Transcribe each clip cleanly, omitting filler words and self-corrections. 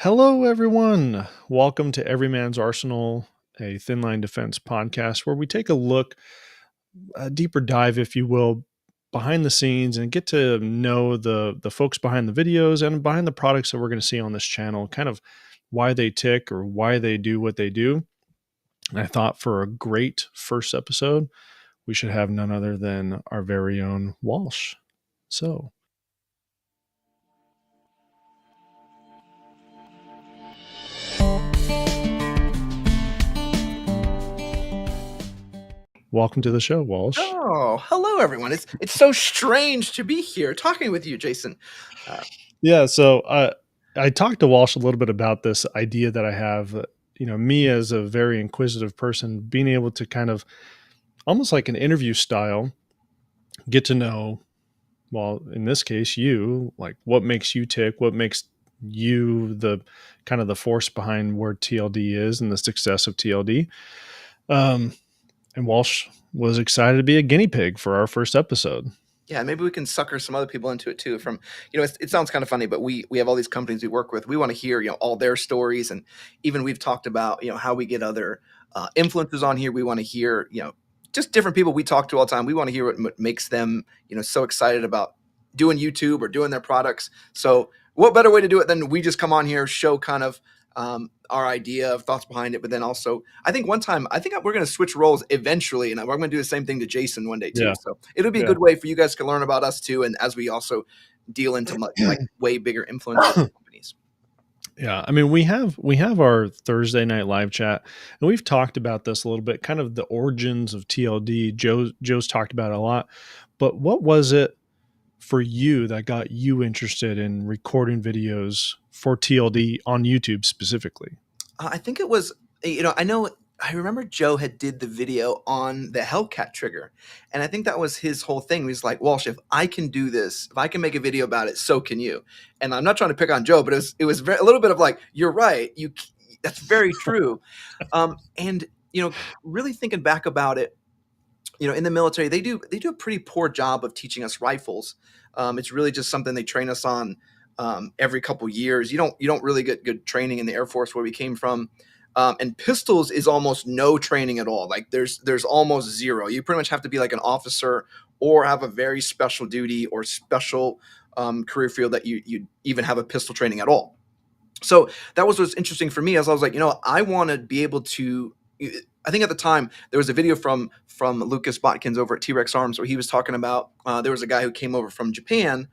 Hello, everyone. Welcome to Everyman's Arsenal, a thin line defense podcast where we take a look, a deeper dive, if you will, behind the scenes and get to know the folks behind the videos and behind the products that we're going to see on this channel, kind of why they tick or why they do what they do. And I thought for a great first episode, we should have none other than our very own Walsh. So, welcome to the show, Walsh. Oh, hello everyone. It's so strange to be here talking with you, Jason. Yeah, so I talked to Walsh a little bit about this idea that I have. Me as a very inquisitive person, being able to kind of almost like an interview style, get to know, well, in this case, you, like what makes you tick, what makes you the kind of the force behind where TLD is and the success of TLD. And Walsh was excited to be a guinea pig for our first episode. Yeah, maybe we can sucker some other people into it too. It sounds kind of funny, but we have all these companies we work with. We want to hear all their stories, and even we've talked about how we get other influencers on here. We want to hear just different people we talk to all the time. We want to hear what makes them so excited about doing YouTube or doing their products. So what better way to do it than we just come on here, show kind of our idea of thoughts behind it, but then also I think we're going to switch roles eventually, and we're going to do the same thing to Jason one day too. Yeah. So it'll be a good way for you guys to learn about us too, and as we also deal into like way bigger influence companies. Yeah, I mean, we have our Thursday night live chat, and we've talked about this a little bit, kind of the origins of TLD. Joe's talked about it a lot, but what was it for you that got you interested in recording videos for TLD on YouTube specifically? I think it was, I remember Joe had did the video on the Hellcat trigger, and I think that was his whole thing. He was like, Walsh, if I can do this, if I can make a video about it, so can you. And I'm not trying to pick on Joe, but it was a little bit of like, you're right, that's very true. And really thinking back about it, in the military, they do a pretty poor job of teaching us rifles. It's really just something they train us on every couple years. You don't really get good training in the Air Force where we came from. And pistols is almost no training at all. Like there's almost zero. You pretty much have to be like an officer or have a very special duty or special career field that you even have a pistol training at all. So that was what's interesting for me, as I was like, I want to be able to. I think at the time there was a video from Lucas Botkins over at T-Rex Arms where he was talking about there was a guy who came over from Japan,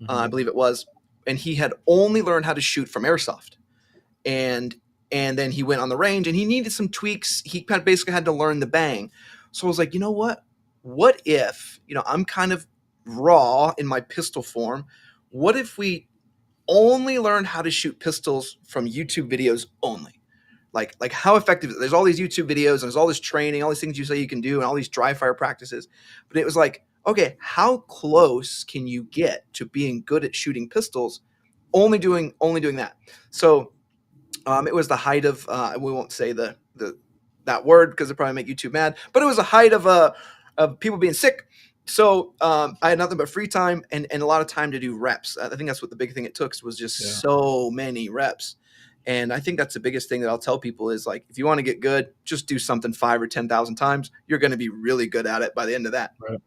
I believe it was, and he had only learned how to shoot from airsoft, and then he went on the range and he needed some tweaks. He kind of basically had to learn the bang. So I was like, you know what? What if I'm kind of raw in my pistol form? What if we only learn how to shoot pistols from YouTube videos only? Like how effective? There's all these YouTube videos and there's all this training, all these things you say you can do, and all these dry fire practices. But it was like, okay, how close can you get to being good at shooting pistols? Only doing that. So it was the height of we won't say that word because it probably make YouTube mad. But it was the height of people being sick. So I had nothing but free time and a lot of time to do reps. I think that's what the big thing it took was just so many reps. And I think that's the biggest thing that I'll tell people is like, if you want to get good, just do something 5 or 10,000 times. You're going to be really good at it by the end of that. Right.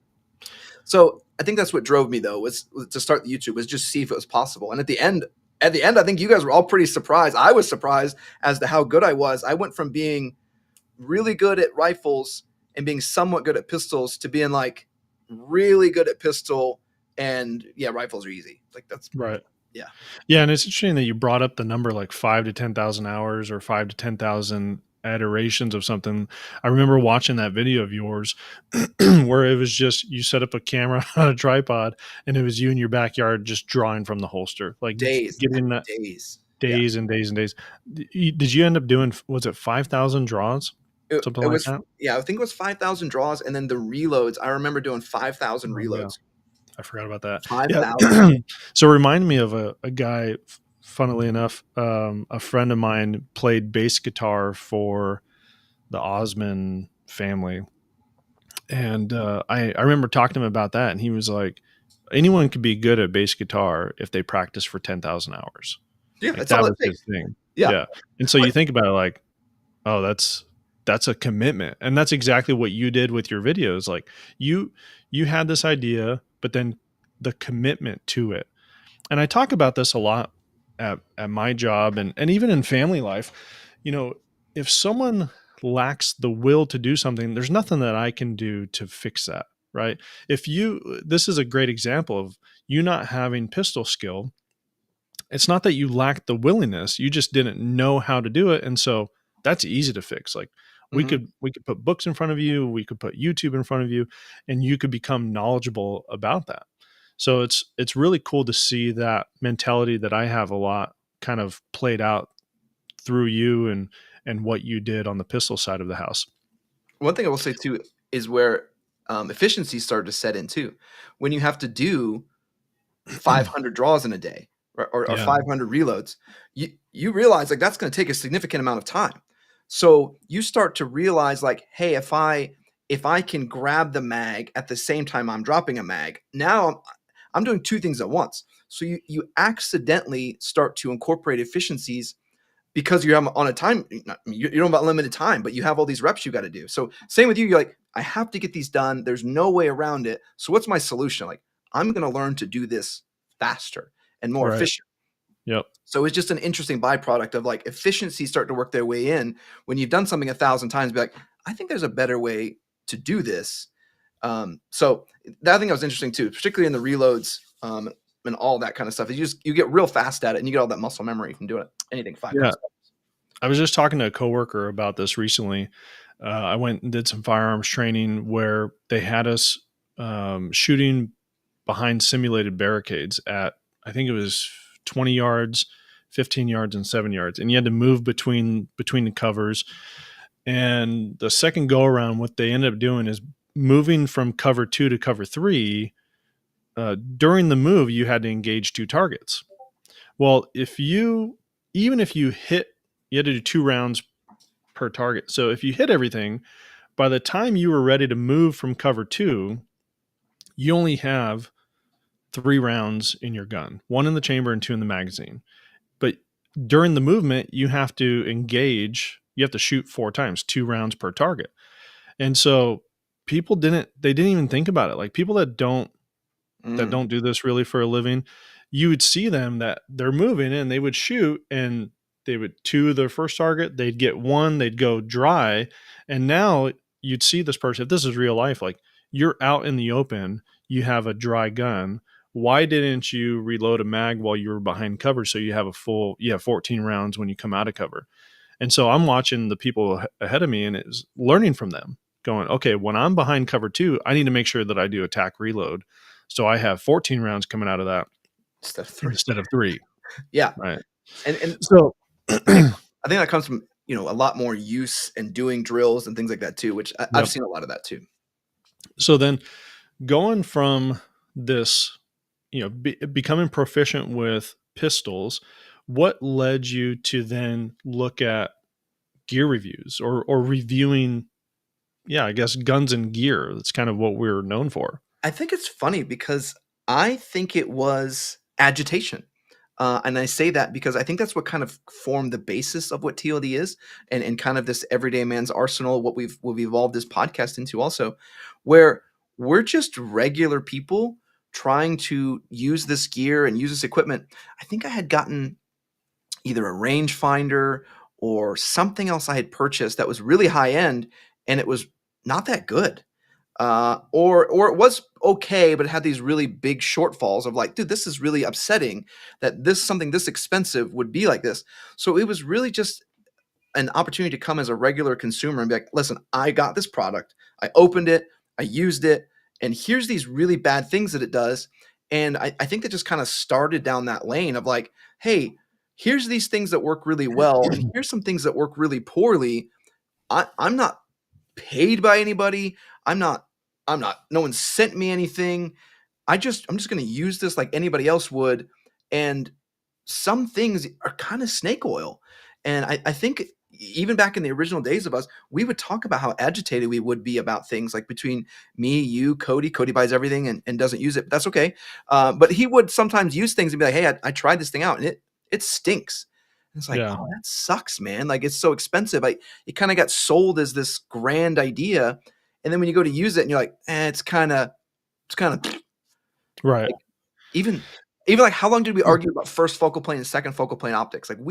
So I think that's what drove me though, was to start the YouTube, was just see if it was possible. And at the end, I think you guys were all pretty surprised. I was surprised as to how good I was. I went from being really good at rifles and being somewhat good at pistols to being like really good at pistol, and rifles are easy. Like that's right. Yeah. Yeah. And it's interesting that you brought up the number like 5 to 10,000 hours or 5 to 10,000 iterations of something. I remember watching that video of yours where it was just, you set up a camera on a tripod and it was you in your backyard just drawing from the holster, like getting that days and days and days. Did you end up doing, was it 5,000 draws? Something like that? Yeah, I think it was 5,000 draws. And then the reloads, I remember doing 5,000 reloads. Yeah. I forgot about that. 5,000. Yeah. So remind me of a guy, funnily enough, a friend of mine played bass guitar for the Osmond family. And I remember talking to him about that. And he was like, anyone could be good at bass guitar if they practice for 10,000 hours. Yeah, Like that's all that it was takes. his thing. Yeah, Yeah. And so but you think about it like, oh, that's a commitment. And that's exactly what you did with your videos. Like you you had this idea, but then the commitment to it. And I talk about this a lot at my job and even in family life. You know, if someone lacks the will to do something, there's nothing that I can do to fix that, right? If you This is a great example of you not having pistol skill. It's not that you lacked the willingness, you just didn't know how to do it, and so that's easy to fix. Like mhm. we could put books in front of you, we could put YouTube in front of you, and you could become knowledgeable about that. So it's really cool to see that mentality that I have a lot kind of played out through you and what you did on the pistol side of the house. One thing I will say too is where efficiency started to set in too. When you have to do 500 draws in a day or Yeah, 500 reloads, you realize like that's going to take a significant amount of time. So you start to realize like, hey, if I can grab the mag at the same time I'm dropping a mag, now I'm doing two things at once. So you accidentally start to incorporate efficiencies because you have on a time, you don't about limited time, but you have all these reps you got to do. So same with you. You're like, I have to get these done. There's no way around it. So what's my solution? Like, I'm going to learn to do this faster and more right. efficient. Yep. So it's just an interesting byproduct of like efficiency start to work their way in when you've done something 1,000 times. Be like, I think there's a better way to do this. So that I think that was interesting too, particularly in the reloads and all that kind of stuff. You get real fast at it and you get all that muscle memory from doing it. Anything five Yeah. times. I was just talking to a coworker about this recently. I went and did some firearms training where they had us shooting behind simulated barricades at, I think it was 20 yards, 15 yards, and 7 yards, and you had to move between the covers. And the second go around, what they ended up doing is moving from cover two to cover three. During the move, you had to engage two targets. Well, even if you hit, you had to do 2 rounds per target. So if you hit everything, by the time you were ready to move from cover two, you only have 3 rounds in your gun, one in the chamber and two in the magazine. But during the movement, you have to engage, you have to shoot 4 times, 2 rounds per target. And so they didn't even think about it. Like people that Mm. don't do this really for a living, you would see them that they're moving and they would shoot and they would to their first target, they'd get one, they'd go dry. And now you'd see this person, if this is real life, like you're out in the open, you have a dry gun. Why didn't you reload a mag while you were behind cover so you have 14 rounds when you come out of cover? And so I'm watching the people ahead of me and is learning from them, going, okay, when I'm behind cover two, I need to make sure that I do attack reload. So I have 14 rounds coming out of that Instead of three. instead of three. Yeah, Right. and So, I think I think that comes from a lot more use and doing drills and things like that too, which I've yep. seen a lot of that too. So then going from this, becoming proficient with pistols, what led you to then look at gear reviews or reviewing, yeah, I guess guns and gear? That's kind of what we're known for. I think it's funny because I think it was agitation. And I say that because I think that's what kind of formed the basis of what TLD is and kind of this everyday man's arsenal, what we've evolved this podcast into also, where we're just regular people trying to use this gear and use this equipment. I think I had gotten either a rangefinder or something else I had purchased that was really high end and it was not that good. Or it was okay, but it had these really big shortfalls of like, dude, this is really upsetting that this something this expensive would be like this. So it was really just an opportunity to come as a regular consumer and be like, listen, I got this product, I opened it, I used it, and here's these really bad things that it does. And I think that just kind of started down that lane of like, hey, here's these things that work really well, and here's some things that work really poorly. I'm not paid by anybody. I'm not no one sent me anything. I'm just going to use this like anybody else would. And some things are kind of snake oil. And I think even back in the original days of us, we would talk about how agitated we would be about things like between me, you, Cody. Cody buys everything and doesn't use it. But that's okay. But he would sometimes use things and be like, hey, I tried this thing out and it stinks. And it's like, Yeah. oh, that sucks, man. Like it's so expensive. It kind of got sold as this grand idea, and then when you go to use it, and you're like, it's kind of Right. like even even like how long did we argue about first focal plane and second focal plane optics? Like Oh,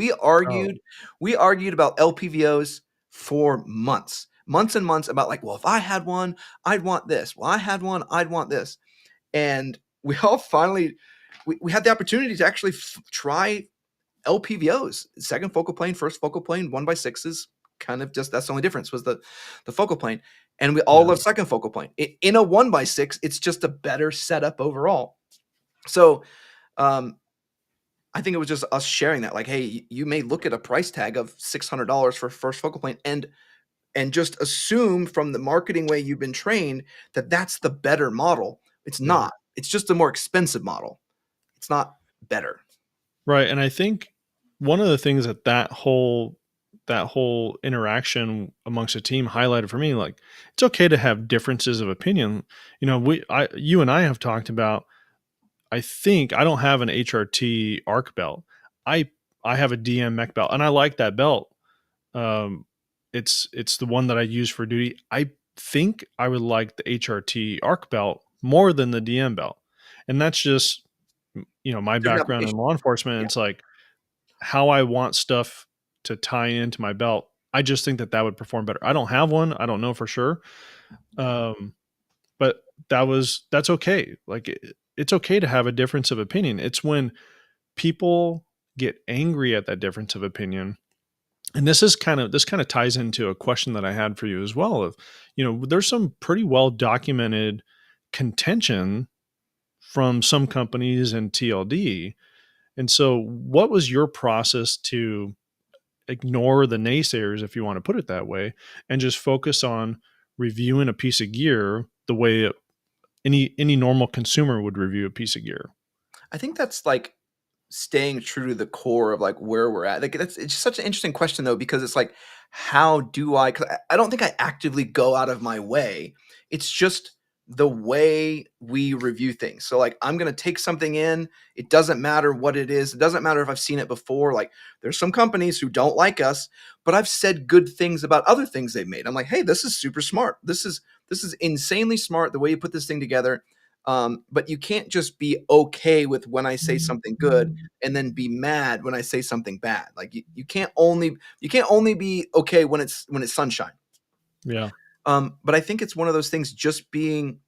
we argued about LPVOs for months, months and months about like, well, if I had one, I'd want this. Well, I had one, I'd want this. And we all finally we had the opportunity to actually try LPVOs, second focal plane, first focal plane, 1x6s, kind of just that's the only difference was the focal plane. And we all yeah. love second focal plane. In a 1x6, it's just a better setup overall. So um, I think it was just us sharing that, like, hey, you may look at a price tag of $600 for first focal plane, and just assume from the marketing way you've been trained that that's the better model. It's Yeah. not. It's just a more expensive model. It's not better. Right, and I think one of the things that that whole interaction amongst a team highlighted for me, like, it's okay to have differences of opinion. You and I have talked about, I think I don't have an HRT arc belt. I I have a DM mech belt, and I like that belt. Um, it's the one that I use for duty. I think I would like the HRT arc belt more than the DM belt, and that's just my Different background in application. law enforcement. Yeah. It's like how I want stuff to tie into my belt. I just think that that would perform better. I don't have one. I don't know for sure. Um, but that's okay. Like it's okay to have a difference of opinion. It's when people get angry at that difference of opinion. And this kind of ties into a question that I had for you as well of, there's some pretty well documented contention from some companies and TLD. And so what was your process to ignore the naysayers, if you want to put it that way, and just focus on reviewing a piece of gear the way any normal consumer would review a piece of gear? I think that's like staying true to the core of like where we're at. Like that's it's such an interesting question though, because it's like, how do I? Because I don't think I actively go out of my way. It's just the way we review things. So like I'm gonna take something in. It doesn't matter what it is. It doesn't matter if I've seen it before. Like there's some companies who don't like us, but I've said good things about other things they've made. I'm like, hey, this is super smart. This is insanely smart the way you put this thing together. But you can't just be okay with when I say something good and then be mad when I say something bad. Like you can't only be okay when it's sunshine. Yeah. But I think it's one of those things just being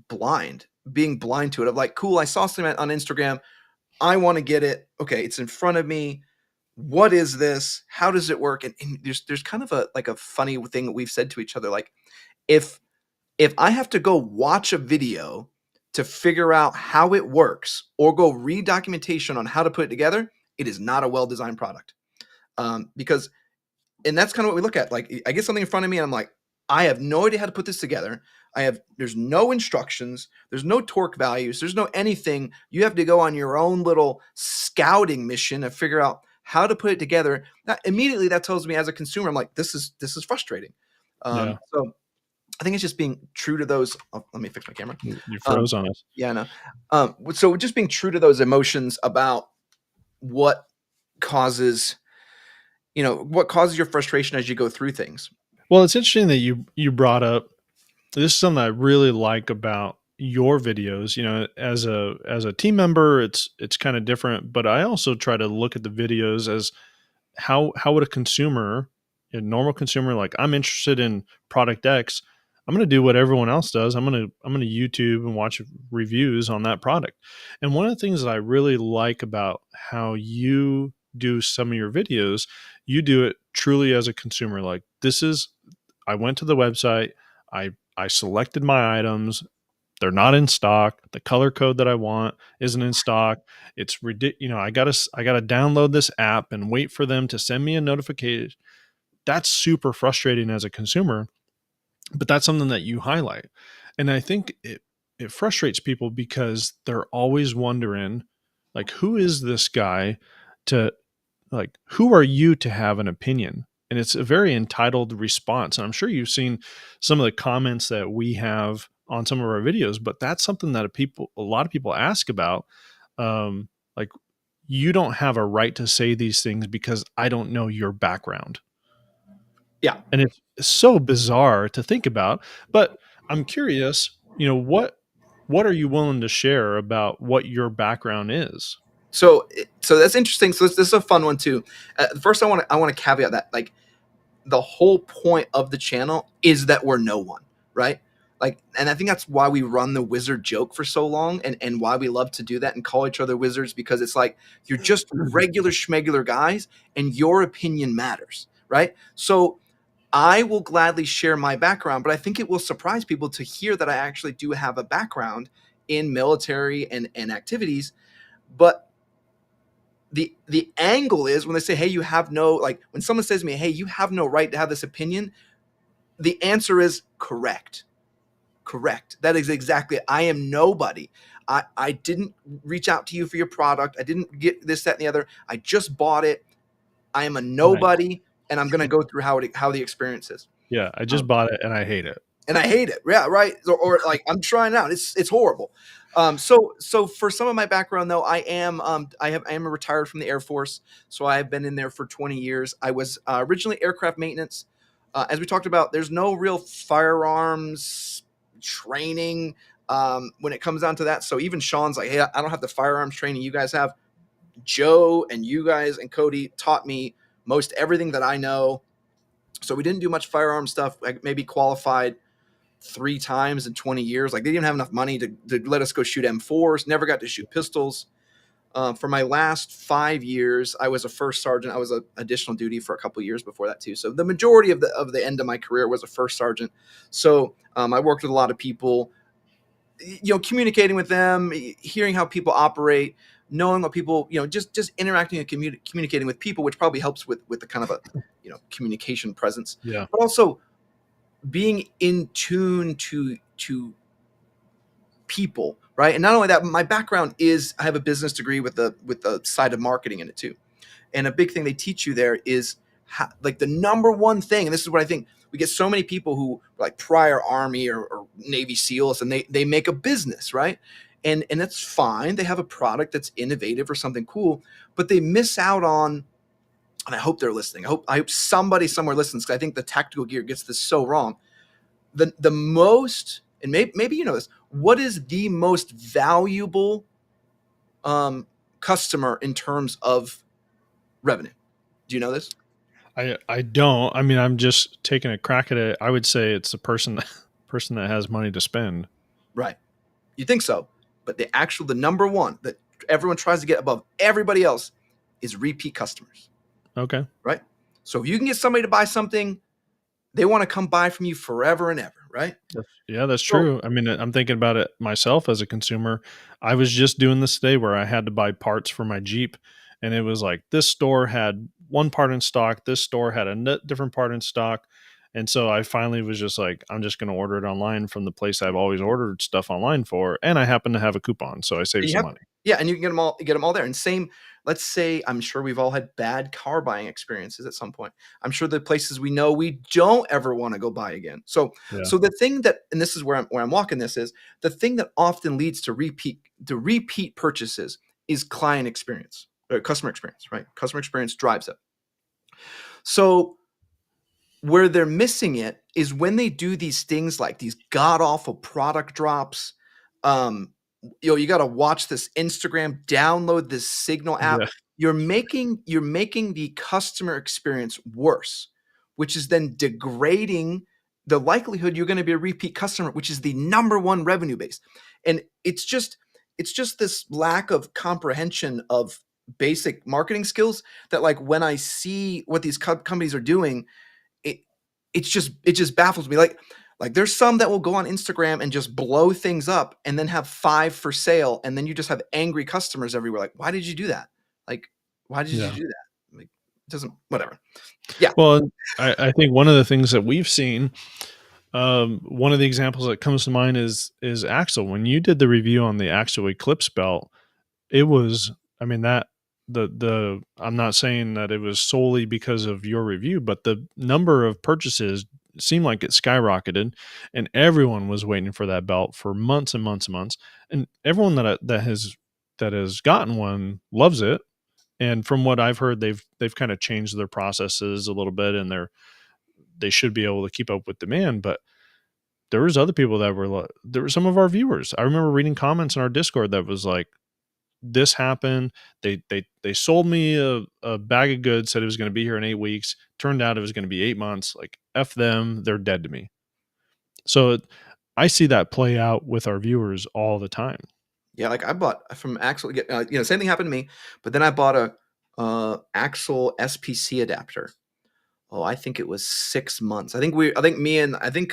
blind to it of like, cool, I saw something on Instagram. I want to get it. Okay, it's in front of me. What is this? How does it work? And there's kind of a funny thing that we've said to each other. Like if if I have to go watch a video to figure out how it works or go read documentation on how to put it together, it is not a well-designed product. Because and that's kind of what we look at. Like I get something in front of me and I'm like, I have no idea how to put this together. There's no instructions, there's no torque values, there's no anything. You have to go on your own little scouting mission to figure out how to put it together. That immediately that tells me as a consumer, I'm like, this is frustrating. Yeah. So I think it's just being true to those. Oh, let me fix my camera. You Um, froze on us. yeah, no. So just being true to those emotions about what causes, what causes your frustration as you go through things. Well, it's interesting that you brought up, this is something I really like about your videos. As a team member, it's kind of different, but I also try to look at the videos as how would a normal consumer, like, I'm interested in product X, I'm going to do what everyone else does. I'm going to YouTube and watch reviews on that product. And one of the things that I really like about how you do some of your videos, you do it truly as a consumer. Like, I went to the website, I selected my items, they're not in stock. The color code that I want isn't in stock. It's ridiculous. I gotta download this app and wait for them to send me a notification. That's super frustrating as a consumer, but that's something that you highlight. And I think it frustrates people because they're always wondering, like, who is this guy to like, who are you to have an opinion? And it's a very entitled response. And I'm sure you've seen some of the comments that we have on some of our videos, but that's something that a lot of people ask about. Like, you don't have a right to say these things because I don't know your background. Yeah. And it's so bizarre to think about, but I'm curious, what are you willing to share about what your background is? So that's interesting. So this is a fun one too. First, I want to caveat that like the whole point of the channel is that we're no one, right? Like, and I think that's why we run the wizard joke for so long, and why we love to do that and call each other wizards, because it's like you're just regular schmegular guys, and your opinion matters, right? So I will gladly share my background, but I think it will surprise people to hear that I actually do have a background in military and activities. But the angle is when they say, hey, you have no, like when someone says to me, hey, you have no right to have this opinion, the answer is correct. Correct. That is exactly it. I am nobody. I didn't reach out to you for your product. I didn't get this, that, and the other. I just bought it. I am a Right. nobody, and I'm going to go through how the experience is. Yeah, I just Um, bought it and I hate it. and I hate it. Yeah, right. Or like I'm trying it out. It's horrible. So for some of my background though, I am retired from the Air Force, so I have been in there for 20 years. I was originally aircraft maintenance. As we talked about, there's no real firearms training when it comes down to that. So even Sean's like, hey, I don't have the firearms training you guys have. Joe and you guys and Cody taught me most everything that I know. So we didn't do much firearm stuff. I maybe qualified 3 times in 20 years. Like they didn't have enough money to let us go shoot M4s. Never got to shoot pistols. For my last 5 years, I was a first sergeant. I was a additional duty for a couple of years before that too. So the majority of the end of my career was a first sergeant. So I worked with a lot of people, communicating with them, hearing how people operate, knowing what people, just interacting and communicating with people, which probably helps with the kind of a communication presence, Yeah. but also being in tune to people, right? And not only that, my background is I have a business degree with the side of marketing in it too. And a big thing they teach you there is like the number one thing, and this is what I think we get so many people who are like prior Army or Navy SEALs, and they make a business, right? And that's fine. They have a product that's innovative or something cool, but they miss out on. And I hope they're listening. I hope somebody somewhere listens, because I think the tactical gear gets this so wrong. The most, and maybe you know this, what is the most valuable customer in terms of revenue? Do you know this? I don't. I mean, I'm just taking a crack at it. I would say it's the person that has money to spend. Right. You think so, but the number one that everyone tries to get above everybody else is repeat customers, Okay. right? So if you can get somebody to buy something, they want to come buy from you forever and ever, right? Yeah, that's So true. I mean, I'm thinking about it myself as a consumer. I was just doing this today where I had to buy parts for my Jeep, and it was like this store had one part in stock, this store had a different part in stock. And so I finally was just like, I'm just going to order it online from the place I've always ordered stuff online for. And I happen to have a coupon. So I saved you some have, money. yeah, and you can get them all there. And same, let's say, I'm sure we've all had bad car buying experiences at some point. I'm sure the places we know we don't ever want to go buy again. So Yeah. so the thing that, and this is where I'm walking this, is the thing that often leads to repeat purchases is client experience or customer experience, right? Customer experience drives it. So where they're missing it is when they do these things like these god awful product drops. Um, you got to watch this Instagram, download this Signal app. Yeah. You're making the customer experience worse, which is then degrading the likelihood you're going to be a repeat customer, which is the number one revenue base. And it's just this lack of comprehension of basic marketing skills that, like, when I see what these companies are doing, it it just baffles me. Like there's some that will go on Instagram and just blow things up and then have 5 for sale, and then you just have angry customers everywhere. Like, why did you do that? Like, why did you Yeah. do that? Like, it doesn't, whatever. Yeah. Well, I think one of the things that we've seen, one of the examples that comes to mind is Axel. When you did the review on the Axel Eclipse belt, it was, I mean, that the I'm not saying that it was solely because of your review, but the number of purchases seemed like it skyrocketed, and everyone was waiting for that belt for months and months and months. And everyone that has gotten one loves it. And from what I've heard, they've kind of changed their processes a little bit, and they should be able to keep up with demand. But there was other people that were there were some of our viewers. I remember reading comments in our Discord that was like, this happened. They sold me a bag of goods, said it was going to be here in 8 weeks. Turned out it was going to be 8 months. Like, F them, they're dead to me. So I see that play out with our viewers all the time. Yeah, like I bought from Axel. Same thing happened to me, but then I bought a Axel SPC adapter. Oh, I think it was 6 months. I think me and I think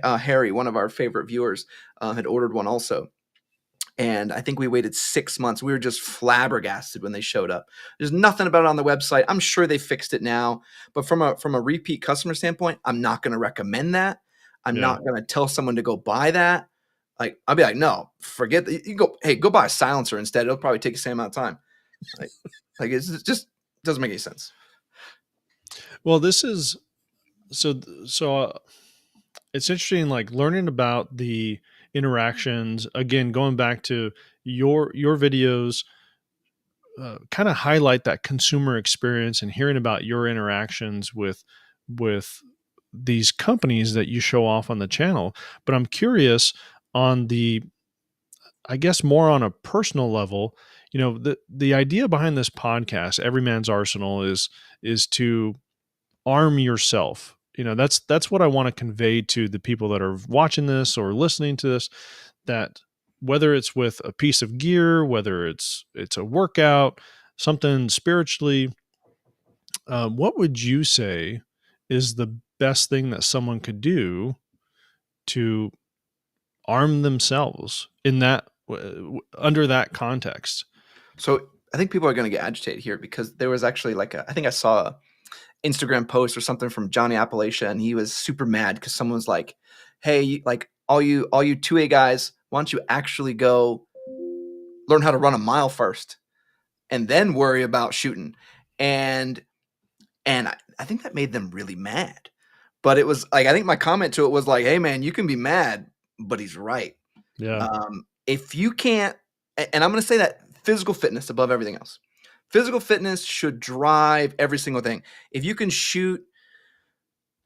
Harry, one of our favorite viewers, had ordered one also. And I think we waited 6 months. We were just flabbergasted when they showed up. There's nothing about it on the website. I'm sure they fixed it now, but from a repeat customer standpoint, I'm not going to recommend that. I'm Yeah. not going to tell someone to go buy that. Like, I'll be like, no, forget that. You go, hey, go buy a silencer instead. It'll probably take the same amount of time. Like, it's just doesn't make any sense. Well, this is so it's interesting, like learning about the interactions again, going back to your videos, kind of highlight that consumer experience and hearing about your interactions with these companies that you show off on the channel. But I'm curious on the, I guess, more on a personal level. The idea behind this podcast, Everyman's Arsenal, is to arm yourself. That's what I want to convey to the people that are watching this or listening to this, that whether it's with a piece of gear, whether it's a workout, something spiritually, what would you say is the best thing that someone could do to arm themselves in that under that context? So I think people are going to get agitated here because there was actually I think I saw a Instagram post or something from Johnny Appalachia, and he was super mad because someone was like, "Hey, like all you 2A guys, why don't you actually go learn how to run a mile first, and then worry about shooting?" And I think that made them really mad. But it was like I think my comment to it was like, "Hey, man, you can be mad, but he's right. Yeah. If you can't," and I'm going to say that physical fitness above everything else. Physical fitness should drive every single thing. If you can shoot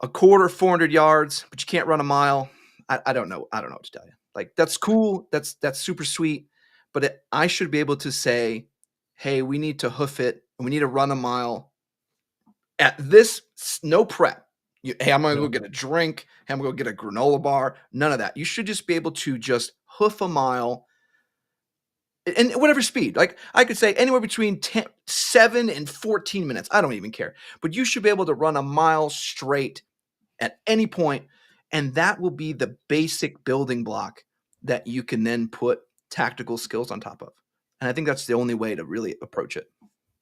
a quarter 400 yards, but you can't run a mile, I don't know. I don't know what to tell you. Like, that's cool. That's super sweet. But I should be able to say, hey, we need to hoof it and we need to run a mile at this, no prep. Hey, I'm gonna Yeah. go get a drink. Hey, I'm gonna go get a granola bar. None of that. You should just be able to just hoof a mile and whatever speed. Like, I could say anywhere between 7 and 14 minutes. I don't even care. But you should be able to run a mile straight at any point, and that will be the basic building block that you can then put tactical skills on top of. And I think that's the only way to really approach it.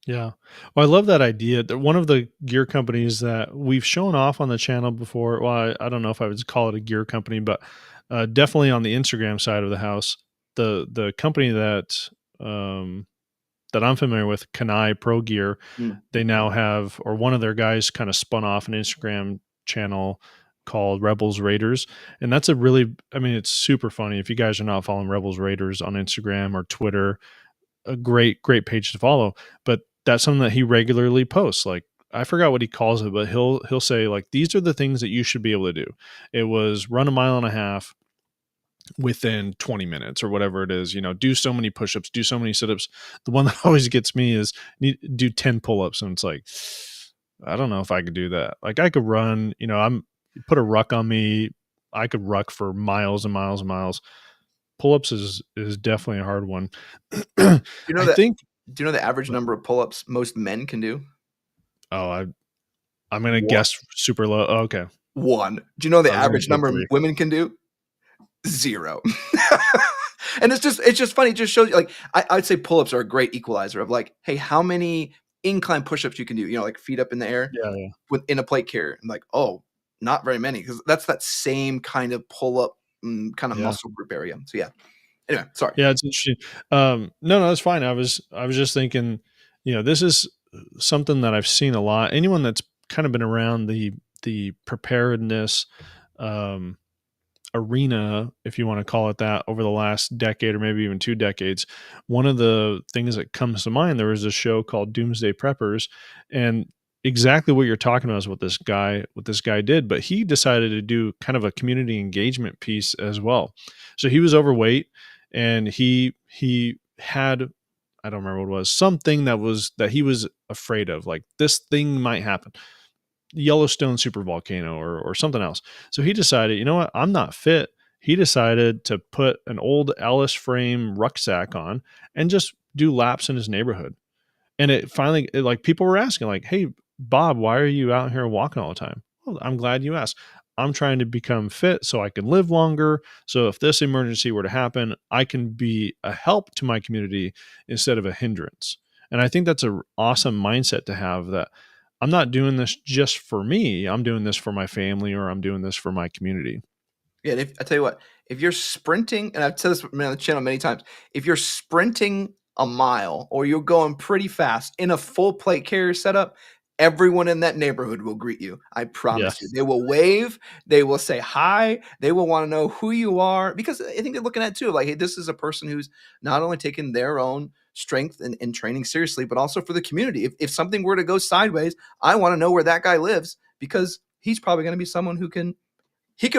Yeah. Well, I love that idea. One of the gear companies that we've shown off on the channel before, well, I don't know if I would call it a gear company, but definitely on the Instagram side of the house, the company um, that I'm familiar with, Kanai Pro Gear, Mm. they now have, or one of their guys kind of spun off an Instagram channel called Rebels Raiders. And that's a really, I mean, it's super funny. If you guys are not following Rebels Raiders on Instagram or Twitter, a great page to follow. But that's something that he regularly posts. Like, I forgot what he calls it, but he'll say, like, these are the things that you should be able to do. It was run a mile and a half within 20 minutes or whatever it is, do so many push-ups, do so many sit-ups. The one that always gets me is do 10 pull-ups. And it's like, I don't know if I could do that. Like, I could run, put a ruck on me. I could ruck for miles and miles and miles. Pull-ups is definitely a hard one. You know I that think, do you know the average number of pull-ups most men can do? oh, I'm gonna One. guess super low. Oh, okay. One. Do you know the I was gonna average say number of 3. women can do? 0. And it's just funny. It just shows you, like, I'd say pull-ups are a great equalizer of like, hey, how many incline push-ups you can do, like feet up in the air Yeah, yeah. within a plate carrier. I'm like, oh, not very many, because that's that same kind of pull-up kind of Yeah. muscle group area. So yeah. Anyway, sorry. Yeah, it's interesting. No, that's fine. I was just thinking, this is something that I've seen a lot. Anyone that's kind of been around the preparedness, um, arena, if you want to call it that, over the last decade or maybe even 2 decades. One of the things that comes to mind, there was a show called Doomsday Preppers, and exactly what you're talking about is what this guy did, but he decided to do kind of a community engagement piece as well. So he was overweight, and he had, I don't remember what it was, something that he was afraid of, like this thing might happen, Yellowstone supervolcano or something else. So he decided, you know what, I'm not fit. He decided to put an old Ellis frame rucksack on and just do laps in his neighborhood. And like people were asking, like, "Hey, Bob, why are you out here walking all the time?" Well, I'm glad you asked. I'm trying to become fit so I can live longer. So if this emergency were to happen, I can be a help to my community instead of a hindrance. And I think that's an awesome mindset to have, that I'm not doing this just for me. I'm doing this for my family, or I'm doing this for my community. Yeah, and if I tell you what, if you're sprinting, and I've said this on the channel many times, if you're sprinting a mile or you're going pretty fast in a full plate carrier setup, everyone in that neighborhood will greet you. I Yeah. promise you. They will wave, they will say hi, they will want to know who you are, because I think they're looking at it too, like, hey, this is a person who's not only taking their own strength and training seriously, but also for the community. If something were to go sideways, I want to know where that guy lives, because he's probably going to be someone who can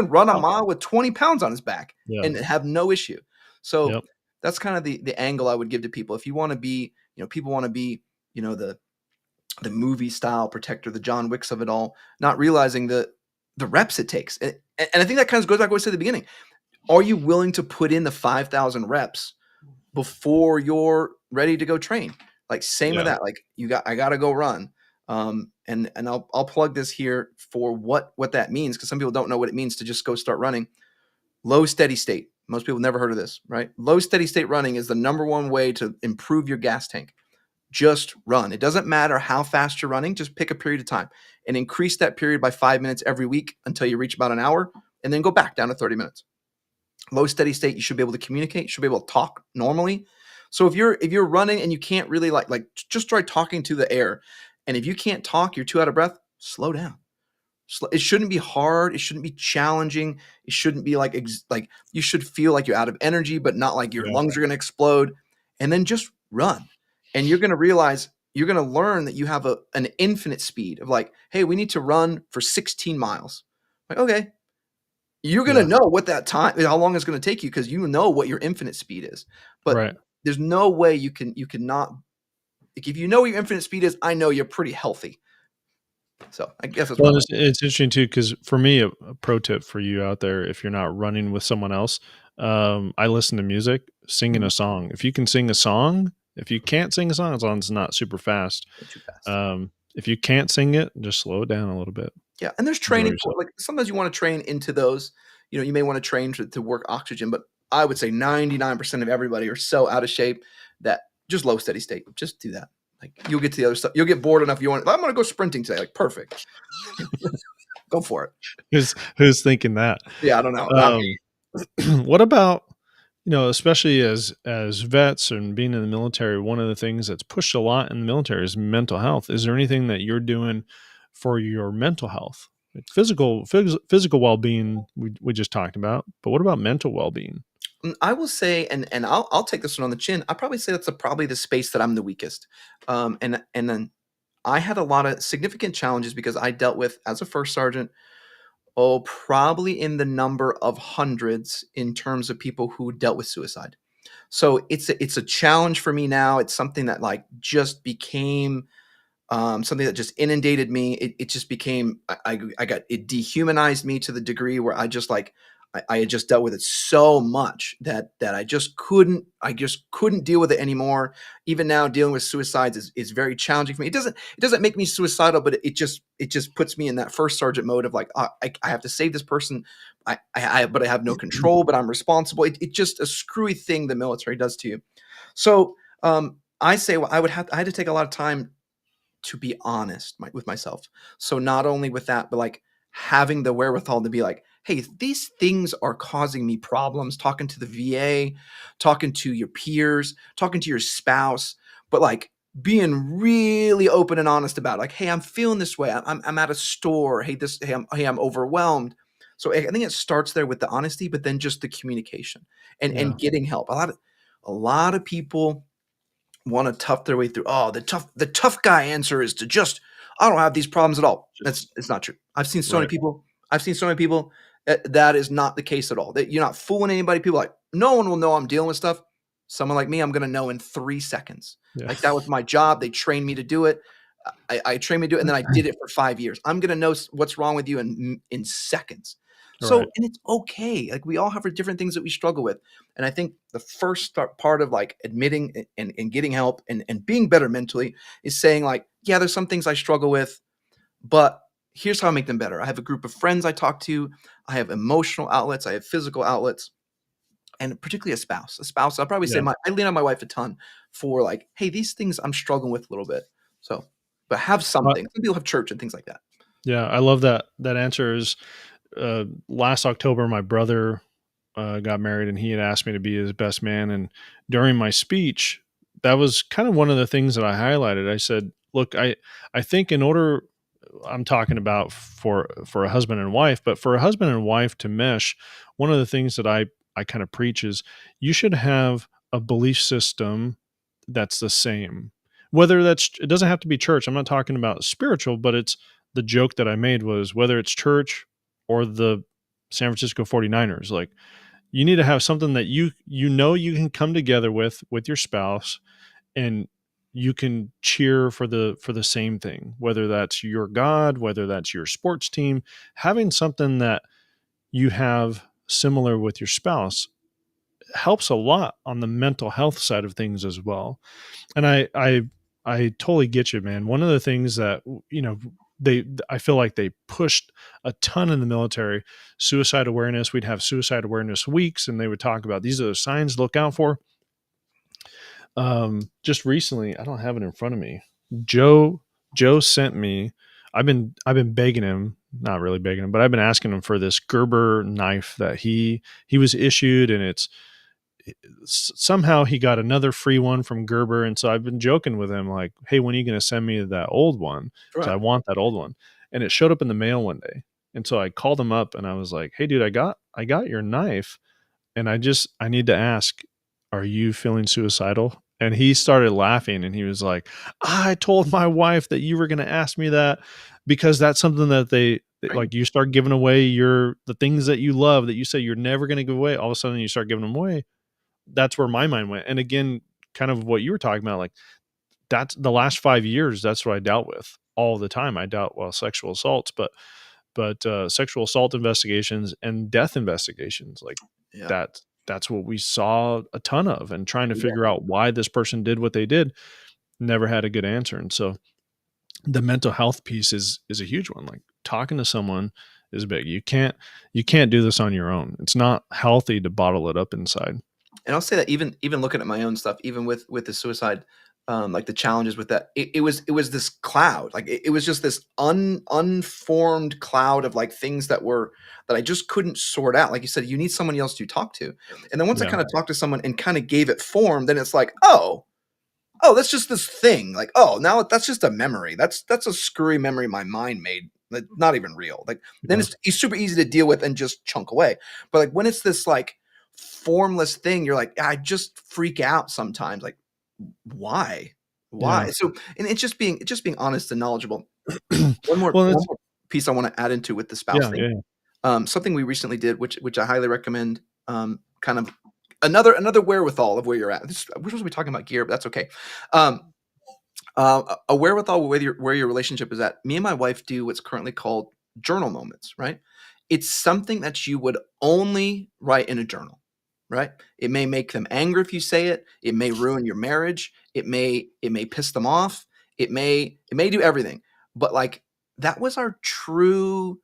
run a Oh, mile with 20 pounds on his back yeah. and have no issue. So Yep. that's kind of the angle I would give to people. If you want to be, people want to be, the movie style protector, the John Wicks of it all, not realizing the reps it takes. And I think that kind of goes back to what I said at the beginning. Are you willing to put in the 5,000 reps before you're ready to go train? Like, same with Yeah. that. Like, I got to go run. And I'll plug this here for what that means, because some people don't know what it means to just go start running. Low steady state. Most people never heard of this, right? Low steady state running is the number one way to improve your gas tank. Just run. It doesn't matter how fast you're running. Just pick a period of time and increase that period by 5 minutes every week until you reach about an hour, and then go back down to 30 minutes. Low steady state, you should be able to communicate. You should be able to talk normally. So if you're running and you can't really like just try talking to the air. And if you can't talk, you're too out of breath, slow down. It shouldn't be hard. It shouldn't be challenging. It shouldn't be like you should feel like you're out of energy, but not like your Yeah. lungs are going to explode. And then just run. And you're going to realize, you're going to learn that you have an infinite speed of, like, hey, we need to run for 16 miles. Like, okay, you're going to Yeah. know what that time, how long it's going to take you, because you know what your infinite speed is. But Right. there's no way you cannot, like, if you know what your infinite speed is, I know you're pretty healthy. So I guess that's what I Well, like. it's interesting too, because for me, a pro tip for you out there, if you're not running with someone else, I listen to music, singing Mhm. a song. If you can sing a song, if you can't sing a song, as long as it's not super fast, Go too fast. if you can't sing it, just slow it down a little bit. Yeah, and there's Enjoy training for, yourself. like, sometimes you wanna train into those, you may wanna train to work oxygen, but I would say 99% of everybody are so out of shape that just low steady state, just do that. Like, you'll get to the other stuff. You'll get bored enough, I'm gonna go sprinting today, like, perfect. Go for it. Who's thinking that? Yeah, I don't know, not me. Um, what about, especially as vets and being in the military, one of the things that's pushed a lot in the military is mental health. Is there anything that you're doing for your mental health? Like physical well-being, we just talked about, but what about mental well-being? I will say, and I'll take this one on the chin, I'd probably say that's probably the space that I'm the weakest. And then I had a lot of significant challenges because I dealt with, as a first sergeant, oh, probably in the number of hundreds in terms of people who dealt with suicide. So it's a challenge for me now. It's something that, like, just became something that just inundated me. It just became, I got, it dehumanized me to the degree where I just, like, I had just dealt with it so much that I just couldn't deal with it anymore. Even now, dealing with suicides is very challenging for me. It doesn't make me suicidal, but it just puts me in that first sergeant mode of, like, I have to save this person. But I have no control, but I'm responsible. It just a screwy thing the military does to you. So I say, well, I had to take a lot of time to be honest with myself. So not only with that, but, like, having the wherewithal to be like, hey, these things are causing me problems, talking to the VA, talking to your peers, talking to your spouse, but, like, being really open and honest about it. Like, hey, I'm feeling this way. I'm at a store. Hey, I'm overwhelmed. So I think it starts there with the honesty, but then just the communication and Yeah. getting help. A lot of people want to tough their way through. Oh, the tough guy answer is to just, I don't have these problems at all. That's Just It's not true. I've seen so many right. people. I've seen so many people that is not the case at all. That you're not fooling anybody. People are like, no one will know I'm dealing with stuff. Someone like me, I'm gonna know in 3 seconds. Yeah. Like that was my job. They trained me to do it. I trained me to do it, and then I did it for 5 years. I'm gonna know what's wrong with you in seconds. Right. So, and it's okay. Like we all have our different things that we struggle with, and I think the first part of like admitting and getting help and being better mentally is saying like, yeah, there's some things I struggle with, but here's how I make them better. I have a group of friends I talk to. I have emotional outlets. I have physical outlets, and particularly a spouse. A spouse, I'll probably say Yeah. I lean on my wife a ton for like, hey, these things I'm struggling with a little bit. So, but have Uh, something. Some people have church and things like that. yeah, I love that answer is, last October, my brother, got married, and he had asked me to be his best man, and during my speech, that was kind of one of the things that I highlighted. I said, "Look, I think in order." I'm talking about for a husband and wife, but for a husband and wife to mesh, one of the things that I kind of preach is you should have a belief system that's the same. Whether that's it doesn't have to be church. I'm not talking about spiritual, but it's the joke that I made was whether it's church or the San Francisco 49ers, like you need to have something that you can come together with your spouse, and you can cheer for the same thing, whether that's your god, whether that's your sports team. Having something that you have similar with your spouse helps a lot on the mental health side of things as well. And I totally get you, man. One of the things that, they I feel like they pushed a ton in the military, suicide awareness. We'd have suicide awareness weeks, and they would talk about these are the signs to look out for. Just recently, I don't have it in front of me. Joe Joe sent me. I've been begging him, not really begging him, but I've been asking him for this Gerber knife that he was issued, and somehow he got another free one from Gerber, and so I've been joking with him like, "Hey, when are you going to send me that old one? Because I Right. want that old one." And it showed up in the mail one day, and so I called him up and I was like, "Hey, dude, I got your knife, and I need to ask, are you feeling suicidal?" And he started laughing and he was like, "I told my wife that you were going to ask me that because that's something that Right. like you start giving away the things that you love that you say you're never going to give away. All of a sudden you start giving them away." That's where my mind went. And again, kind of what you were talking about, like that's the last 5 years. That's what I dealt with all the time. I dealt, well, sexual assaults, but sexual assault investigations and death investigations, like Yeah. that's what we saw a ton of, and trying to figure out why this person did what they did, never had a good answer. And so the mental health piece is a huge one. Like talking to someone is big. You can't do this on your own. It's not healthy to bottle it up inside. And I'll say that even looking at my own stuff, even with the suicide, like the challenges with that, it was this cloud, like it was just this unformed cloud of like things that I just couldn't sort out. Like you said, you need someone else to talk to, and then once I Yeah. kind of talked to someone and kind of gave it form, then it's like, oh, that's just this thing. Like, oh, now that's just a memory. That's a screwy memory my mind made. Like, not even real. Like, then Yeah. it's super easy to deal with and just chunk away. But like when it's this like formless thing, you're like, I just freak out sometimes. Like, why? Yeah. Why? So, and it's just being honest and knowledgeable. One more Well, one it's more piece I want to add into with the spouse yeah, thing. yeah, yeah. Something we recently did, which I highly recommend. Kind of another wherewithal of where you're at. We're supposed to be talking about gear, but that's okay. Um, a wherewithal with where your relationship is at. Me and my wife do what's currently called journal moments. Right? It's something that you would only write in a journal. Right? It may make them angry if you say it. It may ruin your marriage. It may piss them off. It may do everything. But like that was our true,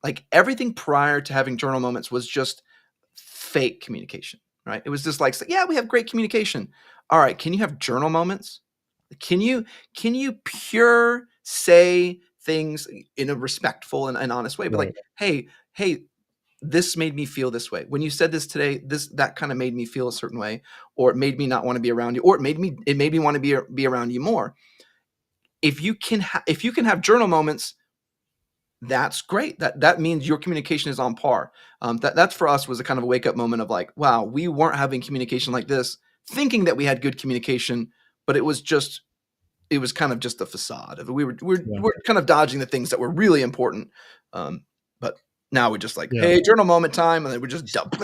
like everything prior to having journal moments was just fake communication, right? It was just like, yeah, we have great communication. All right, can you have journal moments? Can you pure say things in a respectful and honest way? But like, Right. hey, this made me feel this way. When you said this today, that kind of made me feel a certain way, or it made me not want to be around you, or it made me want to be around you more. If you can have journal moments, that's great. That means your communication is on par. That's for us was a kind of a wake up moment of like, wow, we weren't having communication like this, thinking that we had good communication, but it was kind of just a facade of it. Yeah. We're kind of dodging the things that were really important. Um, but now we're just like, Yeah. hey, journal moment time, and then we're just dump.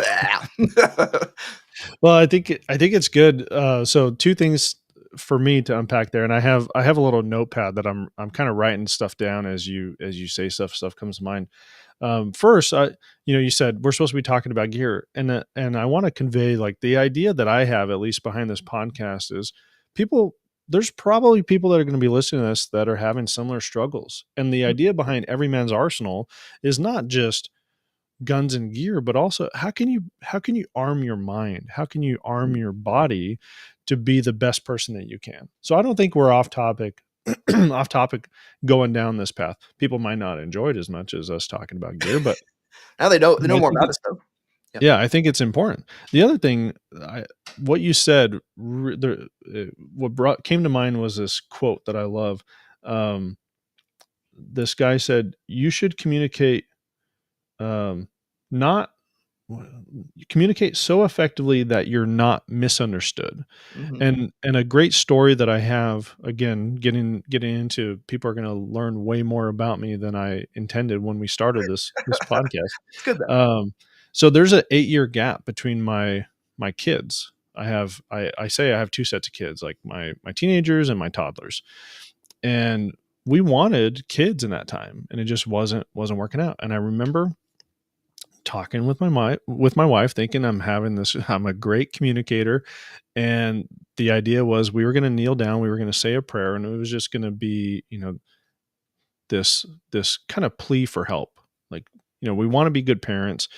Well, I think it's good. So two things for me to unpack there, and I have a little notepad that I'm kind of writing stuff down as you say stuff comes to mind. First, you said we're supposed to be talking about gear, and I want to convey like the idea that I have at least behind this podcast is people. There's probably people that are going to be listening to this that are having similar struggles, and the idea behind every man's arsenal is not just guns and gear, but also how can you arm your mind? How can you arm your body to be the best person that you can? So I don't think we're off topic off topic going down this path. People might not enjoy it as much as us talking about gear, Now they know I more think about it. So yeah. yeah, I think it's important. The other thing, what you said, what came to mind was this quote that I love. Um, this guy said, "You should communicate, not you communicate so effectively that you're not misunderstood." Hmm. And a great story that I have, again, getting into people are going to learn way more about me than I intended when we started this podcast. It's good though. Um, so there's an 8-year gap between my kids. I say I have two sets of kids, like my teenagers and my toddlers. And we wanted kids in that time, and it just wasn't working out. And I remember talking with my wife, thinking I'm a great communicator, and the idea was we were going to kneel down, we were going to say a prayer, and it was just going to be this kind of plea for help. Like, we want to be good parents.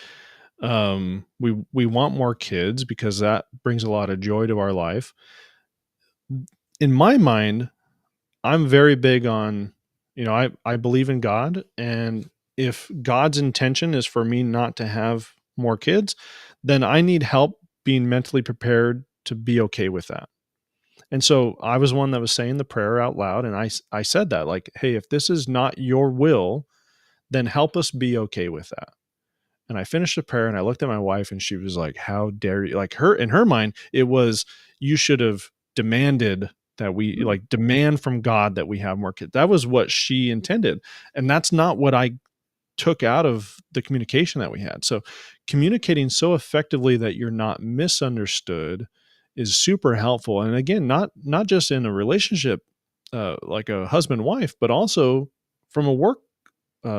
We want more kids because that brings a lot of joy to our life. In my mind, I'm very big on, I believe in God. And if God's intention is for me not to have more kids, then I need help being mentally prepared to be okay with that. And so I was one that was saying the prayer out loud. And I said that, like, hey, if this is not your will, then help us be okay with that. And I finished the prayer and I looked at my wife and she was like, how dare you? Like, in her mind, it was, you should have demanded that we Mm. like demand from God that we have more kids. That was what she intended. And that's not what I took out of the communication that we had. So communicating so effectively that you're not misunderstood is super helpful. And again, not just in a relationship, like a husband wife, but also from a work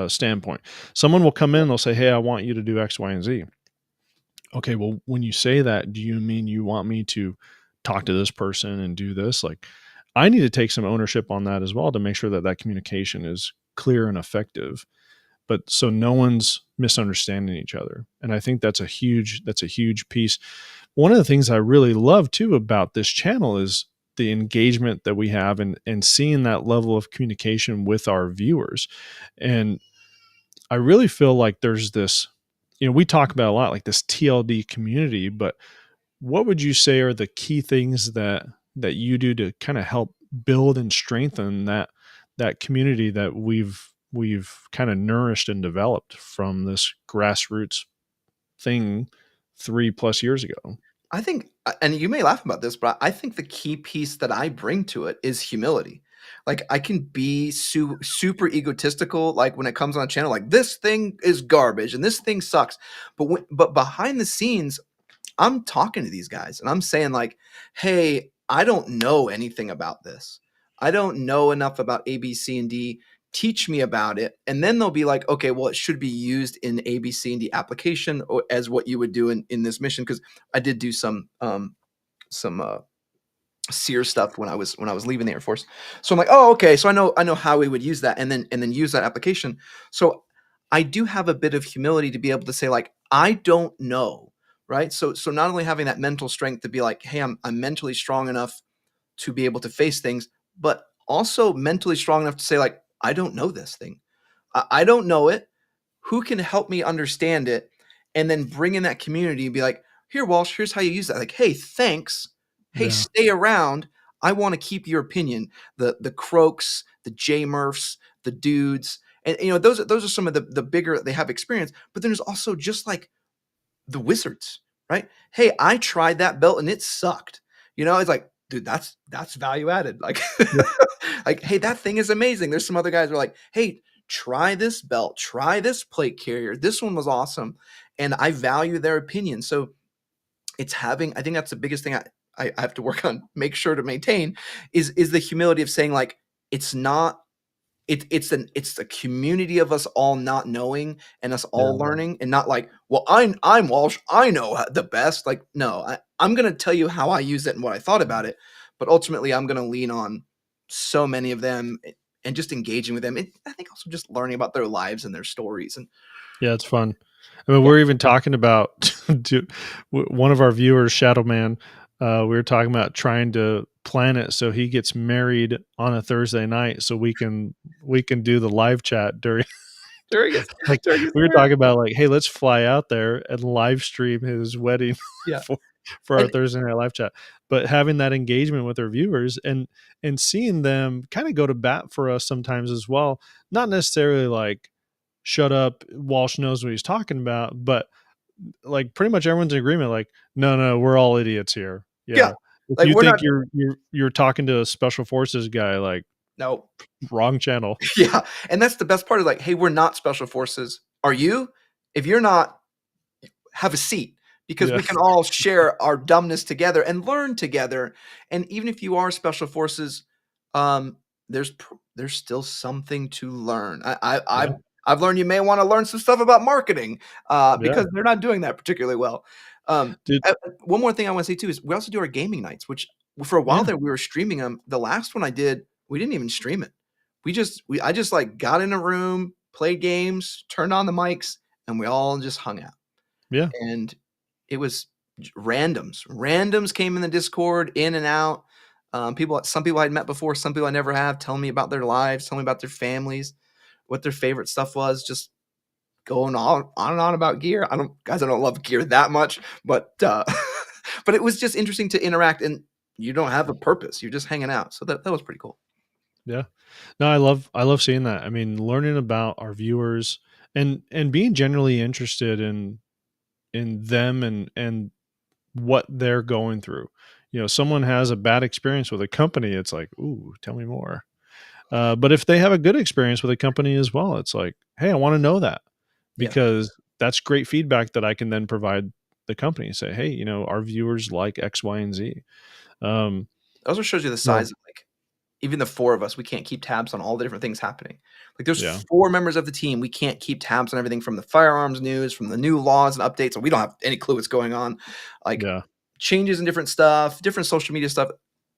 standpoint. Someone will come in, they'll say, hey, I want you to do X, Y, and Z. Okay, well, when you say that, do you mean you want me to talk to this person and do this? Like, I need to take some ownership on that as well to make sure that that communication is clear and effective, but so no one's misunderstanding each other. And I think that's a huge piece. One of the things I really love too about this channel is the engagement that we have, and seeing that level of communication with our viewers. And I really feel like there's this, we talk about a lot like this TLD community, but what would you say are the key things that you do to kind of help build and strengthen that community that we've kind of nourished and developed from this grassroots thing 3+ years ago? I think, and you may laugh about this, but I think the key piece that I bring to it is humility. Like I can be super egotistical, like when it comes on a channel, like this thing is garbage and this thing sucks. But behind the scenes, I'm talking to these guys and I'm saying like, "Hey, I don't know anything about this. I don't know enough about A, B, C, and D. Teach me about it." And then they'll be like, "Okay, well, it should be used in A, B, C, and D application or as what you would do in this mission." Because I did do some SEER stuff when I was leaving the Air Force. So I'm like, "Oh, okay. So I know how we would use that and then use that application." So I do have a bit of humility to be able to say like, "I don't know." Right? So not only having that mental strength to be like, "Hey, I'm mentally strong enough to be able to face things," but also mentally strong enough to say like, "I don't know this thing. I don't know it. Who can help me understand it?" And then bring in that community and be like, "Here, Walsh, here's how you use that." Like, "Hey, thanks. Hey, Yeah. stay around. I want to keep your opinion." The Croaks, the J Murphs, the dudes. And those are some of the bigger, they have experience, but then there's also just like the wizards, right? Hey, I tried that belt and it sucked. It's like, dude, that's value added. Like, Yeah. like, hey, that thing is amazing. There's some other guys who are like, hey, try this belt, try this plate carrier. This one was awesome. And I value their opinion. So I think that's the biggest thing I have to work on, make sure to maintain is the humility of saying like, it's not it's the community of us all not knowing and us Yeah. all learning, and not like, well, I'm Walsh, I know the best. Like, no, I'm gonna tell you how I use it and what I thought about it, but ultimately I'm gonna lean on so many of them, and just engaging with them. And I think also just learning about their lives and their stories. And Yeah, it's fun. I mean, yeah, we're even talking about one of our viewers, Shadow Man. We were talking about trying to plan it so he gets married on a Thursday night, so we can do the live chat during. during his Like during his we were marriage. talking about, like, hey, let's fly out there and live stream his wedding Yeah, for for our and Thursday night live chat. But having that engagement with our viewers and seeing them kind of go to bat for us sometimes as well, not necessarily like shut up, Walsh knows what he's talking about, but like pretty much everyone's in agreement, like, no, no, we're all idiots here. yeah, Yeah. If like you we're think not. you're talking to a special forces guy, like, No. wrong channel. Yeah, and that's the best part, is like, hey, we're not special forces. Are you? If you're not, have a seat, because Yeah. we can all share our dumbness together and learn together. And even if you are special forces, um, there's still something to learn. Yeah. I've learned you may want to learn some stuff about marketing, Yeah. because they're not doing that particularly well. Dude, One more thing I want to say too is we also do our gaming nights, which for a while yeah. there we were streaming them. The last one I did, we didn't even stream it. I just like got in a room, played games, turned on the mics, and we all just hung out. Yeah. And it was randoms. Randoms came in the Discord, in and out. Some people I'd met before, some people I never have, telling me about their lives, telling me about their families, what their favorite stuff was, just going on and on about gear. I don't love gear that much, but but it was just interesting to interact, and you don't have a purpose. You're just hanging out. So that was pretty cool. Yeah. No, I love seeing that. I mean, learning about our viewers and being generally interested in them and what they're going through. Someone has a bad experience with a company, it's like, ooh, tell me more. But if they have a good experience with a company as well, it's like, hey, I want to know that, Yeah. because that's great feedback that I can then provide the company. Say, hey, our viewers like X, Y, and Z. Um, It also shows you the so size of, like, even the four of us, we can't keep tabs on all the different things happening. Like, there's yeah, four members of the team. We can't keep tabs on everything, from the firearms news, from the new laws and updates. And we don't have any clue what's going on. Like, yeah, changes in different stuff, different social media stuff.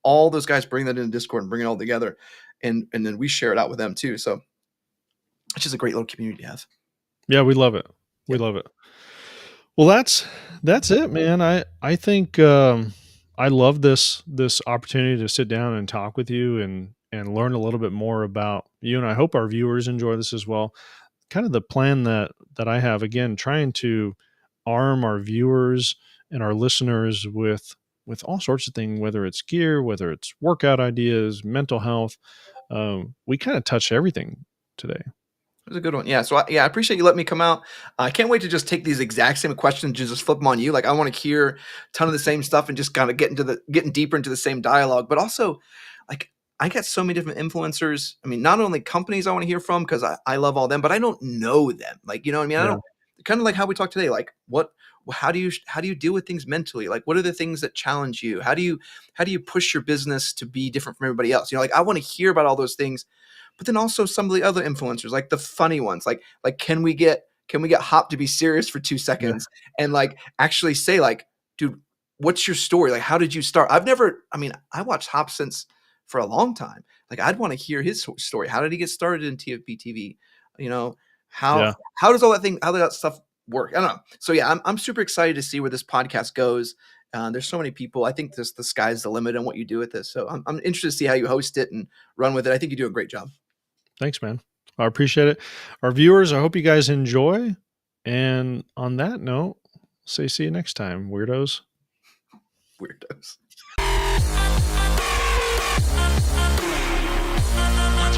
All those guys bring that into Discord and bring it all together. And then we share it out with them too. So it's just a great little community to have. yeah. We love it. We Yep. love it. Well, that's it, man. I think I love this opportunity to sit down and talk with you and learn a little bit more about you, and I hope our viewers enjoy this as well. Kind of the plan that I have, again, trying to arm our viewers and our listeners with all sorts of things, whether it's gear, whether it's workout ideas, mental health. We kind of touched everything today. It was a good one. Yeah. So I appreciate you letting me come out. I can't wait to just take these exact same questions and just flip them on you. Like, I want to hear a ton of the same stuff and just kind of getting deeper into the same dialogue. But also, like, I got so many different influencers. I mean, not only companies I want to hear from, because I love all them, but I don't know them. Like, you know what I mean? I Yeah, don't, kind of like how we talked today. Like, how do you deal with things mentally? Like, what are the things that challenge you? How do you push your business to be different from everybody else? Like, I want to hear about all those things, but then also some of the other influencers, like the funny ones, like can we get Hop to be serious for 2 yeah, seconds and like actually say like, dude, what's your story? Like, how did you start? I mean, I watched Hop since for a long time. Like, I'd want to hear his story. How did he get started in TFP TV? You know, how yeah. how does all that thing, how does that stuff work? I don't know. So yeah, I'm super excited to see where this podcast goes. There's so many people. I think the sky's the limit on what you do with this. So I'm interested to see how you host it and run with it. I think you do a great job. Thanks, man. I appreciate it. Our viewers, I hope you guys enjoy. And on that note, say see you next time, weirdos. Weirdos.